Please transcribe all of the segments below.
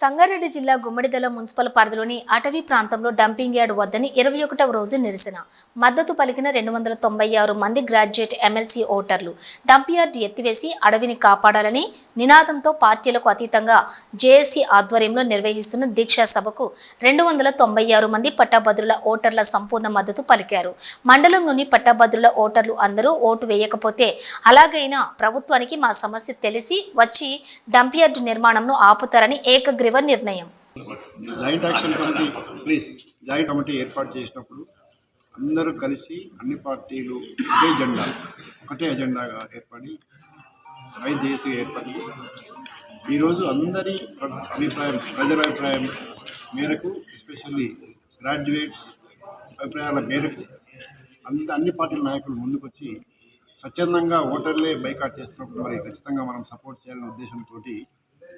సంగారెడ్డి జిల్లా గుమ్మడిదల మున్సిపల్ పరిధిలోని అటవీ ప్రాంతంలో డంపింగ్ యార్డ్ వద్దని 21వ రోజు నిరసన మద్దతు పలికిన 296 మంది గ్రాడ్యుయేట్ ఎమ్మెల్సీ ఓటర్లు డంప్ యార్డ్ ఎత్తివేసి అడవిని కాపాడాలని నినాదంతో పార్టీలకు అతీతంగా జేఏసీ ఆధ్వర్యంలో నిర్వహిస్తున్న దీక్షా సభకు 296 మంది పట్టాభద్రుల ఓటర్ల సంపూర్ణ మద్దతు పలికారు. మండలంలోని పట్టాభద్రుల ఓటర్లు అందరూ ఓటు వేయకపోతే అలాగైనా ప్రభుత్వానికి మా సమస్య తెలిసి వచ్చి డంప్ యార్డ్ నిర్మాణంను ఆపుతారని ఏకగ్రీవ నిర్ణయం. జాయింట్ యాక్షన్ కమిటీ ఏర్పాటు చేసినప్పుడు అందరూ కలిసి అన్ని పార్టీలు ఒకటే ఎజెండాగా ఏర్పడి జేఏసీ ఏర్పడి ఈరోజు అందరి ప్రజల అభిప్రాయం మేరకు, ఎస్పెషల్లీ గ్రాడ్యుయేట్స్ అభిప్రాయాల మేరకు అన్ని పార్టీల నాయకులు ముందుకొచ్చి స్వచ్ఛందంగా ఓటర్లే బైకాట్ చేస్తున్నప్పుడు మరి ఖచ్చితంగా మనం సపోర్ట్ చేయాలనే ఉద్దేశంతో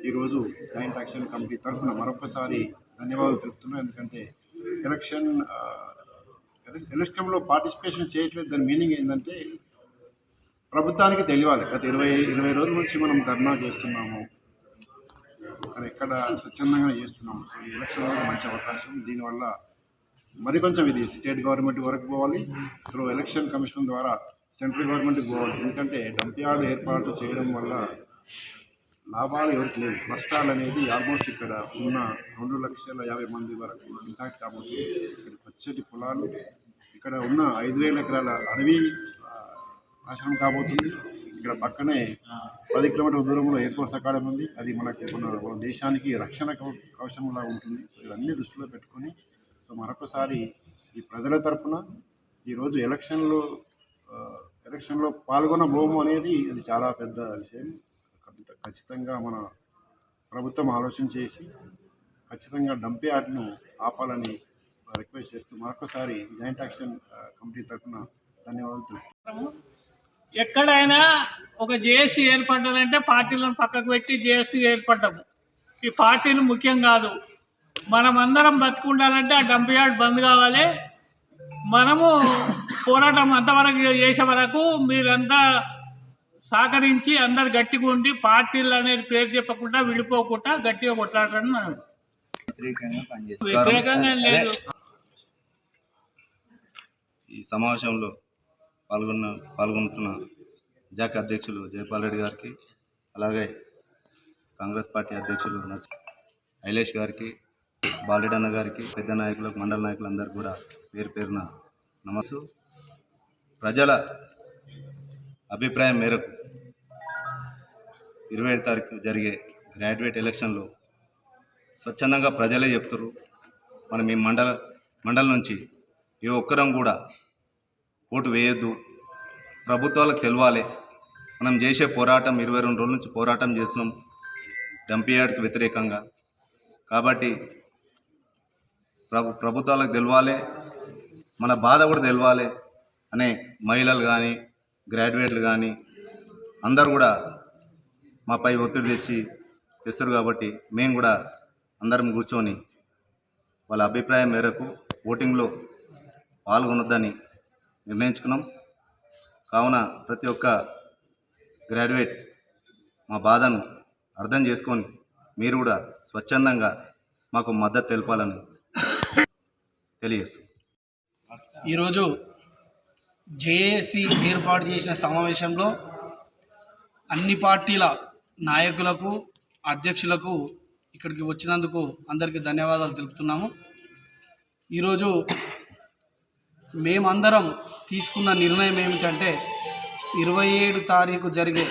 ఈరోజు జాయింట్ యాక్షన్ కమిటీ తరఫున మరొకసారి ధన్యవాదాలు తెలుపుతున్నాం. ఎందుకంటే ఎలక్షన్లో పార్టిసిపేషన్ చేయట్లేదు. దాని మీనింగ్ ఏంటంటే ప్రభుత్వానికి తెలియాలి. గత 20 రోజుల నుంచి మనం ధర్నా చేస్తున్నాము, కానీ ఎక్కడ స్వచ్ఛందంగా చేస్తున్నాము. సో ఈ ఎలక్షన్లో మంచి అవకాశం. దీనివల్ల మరికొంచెం ఇది స్టేట్ గవర్నమెంట్ వరకు పోవాలి, త్రూ ఎలక్షన్ కమిషన్ ద్వారా సెంట్రల్ గవర్నమెంట్కి పోవాలి. ఎందుకంటే డంప్ యార్డ్ ఏర్పాటు చేయడం వల్ల లాభాలు ఎవరికి లేవు, నష్టాలు అనేది ఆల్మోస్ట్ ఇక్కడ ఉన్న 2,50,000 మంది వరకు ఇంపాక్ట్ కాబట్టి ఇక్కడ పచ్చటి పొలాలు, ఇక్కడ ఉన్న 5,000 ఎకరాల అడవి నాశనం కాబోతుంది. ఇక్కడ పక్కనే 10 కిలోమీటర్ల దూరంలో ఎయిర్ఫోర్స్ అకాడమీ ఉంది. అది మన దేశానికి రక్షణ కవచంలా ఉంటుంది. ఇవన్నీ దృష్టిలో పెట్టుకొని సో మరొకసారి ఈ ప్రజల తరఫున ఈరోజు ఎలక్షన్లో పాల్గొనబోము అనేది అది చాలా పెద్ద విషయం. ఖచ్చితంగా మన ప్రభుత్వం ఆలోచన చేసి ఖచ్చితంగా డంప్ యార్డ్ను ఆపాలని రిక్వెస్ట్ చేస్తూ మరొకసారి జాయింట్ యాక్షన్ కమిటీ తరఫున ధన్యవాదాలు తెలుపుతున్నాము. ఎక్కడైనా ఒక జేఏసీ ఏర్పడ్డదంటే పార్టీలను పక్కకు పెట్టి జేఏసీ ఏర్పడ్డాము. ఈ పార్టీలు ముఖ్యం కాదు. మనమందరం బతుకుండాలంటే ఆ డంప్ యార్డ్ బంద్ కావాలి. మనము పోరాటం అంతవరకు చేసే వరకు మీరంతా సహకరించి అందరు గట్టిగా ఉండి పార్టీలు అనేది పేరు చెప్పకుండా విడిపోకుండా గట్టిగా కొట్లాడని మనం వ్యతిరేకంగా లేదు. ఈ సమావేశంలో పాల్గొంటున్న జాక్ అధ్యక్షులు జయపాల్ రెడ్డి గారికి, అలాగే కాంగ్రెస్ పార్టీ అధ్యక్షులు ఐలేష్ గారికి, బాలరెడ్డి గారికి, పెద్ద నాయకులకు, మండల నాయకులందరికీ కూడా పేరు పేరున నమస్సు. ప్రజల అభిప్రాయం మేరకు 20వ తారీఖు జరిగే గ్రాడ్యుయేట్ ఎలక్షన్లో స్వచ్ఛందంగా ప్రజలే చెప్తారు. మనం ఈ మండలం నుంచి ఏ ఒక్కరం కూడా ఓటు వేయొద్దు, ప్రభుత్వాలకు తెలవాలి. మనం చేసే పోరాటం 22 రోజుల నుంచి పోరాటం చేస్తున్నాం డంప్ యార్డ్కి వ్యతిరేకంగా. కాబట్టి ప్రభుత్వాలకు తెలవాలి, మన బాధ కూడా తెలవాలి అనే మహిళలు కానీ గ్రాడ్యుయేట్లు కానీ అందరు కూడా మాపై ఒత్తిడి తెస్తారు. కాబట్టి మేము కూడా అందరం కూర్చొని వాళ్ళ అభిప్రాయం మేరకు ఓటింగ్లో పాల్గొనొద్దని నిర్ణయించుకున్నాం. కావున ప్రతి ఒక్క గ్రాడ్యుయేట్ మా బాధను అర్థం చేసుకొని మీరు కూడా స్వచ్ఛందంగా మాకు మద్దతు తెలపాలని తెలియజేస్తాం. ఈరోజు జేఏసీ ఏర్పాటు చేసిన సమావేశంలో అన్ని పార్టీల నాయకులకు, అధ్యక్షులకు ఇక్కడికి వచ్చినందుకు అందరికీ ధన్యవాదాలు తెలుపుతున్నాము. ఈరోజు మేమందరం తీసుకున్న నిర్ణయం ఏమిటంటే 27 తారీఖు జరిగే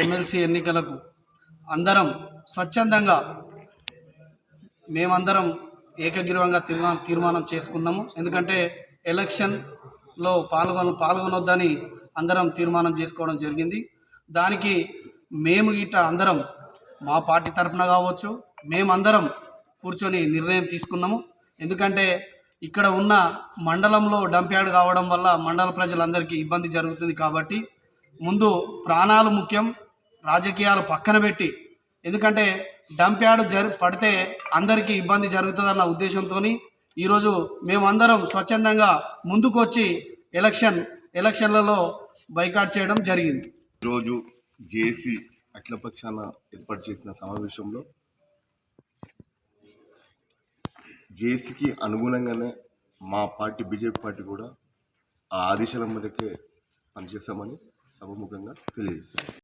ఎమ్మెల్సీ ఎన్నికలకు అందరం స్వచ్ఛందంగా మేమందరం ఏకగ్రీవంగా తీర్మానం చేసుకున్నాము. ఎందుకంటే ఎలక్షన్లో పాల్గొనొద్దని అందరం తీర్మానం చేసుకోవడం జరిగింది. దానికి మేము అందరం మా పార్టీ తరఫున కావచ్చు, మేమందరం కూర్చొని నిర్ణయం తీసుకున్నాము. ఎందుకంటే ఇక్కడ ఉన్న మండలంలో డంప్ యార్డ్ కావడం వల్ల మండల ప్రజలందరికీ ఇబ్బంది జరుగుతుంది. కాబట్టి ముందు ప్రాణాలు ముఖ్యం, రాజకీయాలు పక్కన పెట్టి, ఎందుకంటే డంప్ యార్డ్ పడితే అందరికీ ఇబ్బంది జరుగుతుందన్న ఉద్దేశంతో ఈరోజు మేమందరం స్వచ్ఛందంగా ముందుకు వచ్చి ఎలక్షన్లలో బైకాట్ చేయడం జరిగింది. ఈరోజు జేఏసీ అఖిలపక్షాన ఏర్పాటు చేసిన సమావేశంలో జేఏసీకి అనుగుణంగానే మా పార్టీ బీజేపీ పార్టీ కూడా ఆ ఆదేశాల మేరకే పనిచేస్తామని సభముఖంగా తెలియజేస్తాం.